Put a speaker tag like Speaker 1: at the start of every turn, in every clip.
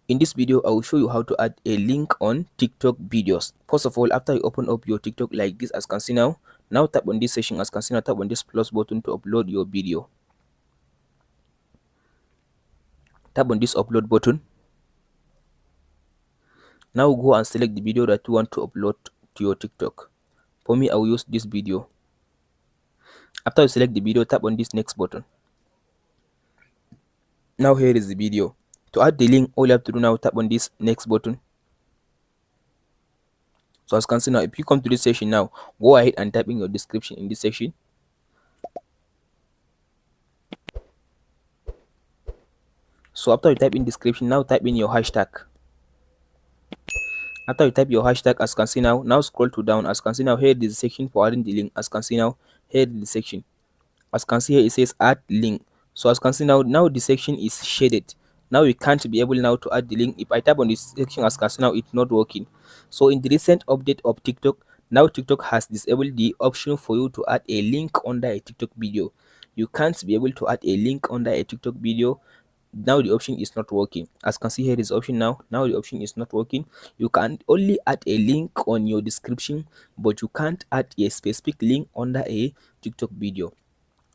Speaker 1: In this video, I will show you how to add a link on TikTok videos. First of all, after you open up your TikTok like this, as you can see now tap on this section, as you can see now, tap on this plus button to upload your video. Tap on this upload button. Now go and select the video that you want to upload to your TikTok. For me, I will use this video. After you select the video, tap on this next button. Now here is the video. To add the link, all you have to do now, tap on this next button. So as you can see now, if you come to this section now, go ahead and type in your description in this section. So after you type in description, now type in your hashtag. After you type your hashtag, as you can see now scroll to down. As you can see now, here is the section for adding the link. As you can see now, here is the section. As you can see here, it says add link. So as you can see now the section is shaded. Now you can't be able now to add the link. If I tap on this section, as you can see now, it's not working. So in the recent update of TikTok, now TikTok has disabled the option for you to add a link under a TikTok video. You can't be able to add a link under a TikTok video. Now the option is not working. As you can see here is option now the option is not working. You can only add a link on your description, but you can't add a specific link under a TikTok video.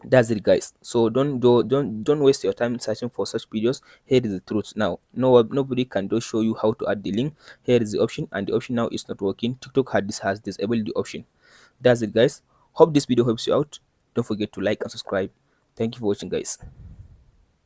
Speaker 1: That's it, guys. So don't waste your time searching for such videos. Here is the truth. Now nobody can just show you how to add the link. Here is the option, and the option now is not working. TikTok has disabled the option. That's it, guys. Hope this video helps you out. Don't forget to like and subscribe. Thank you for watching, guys.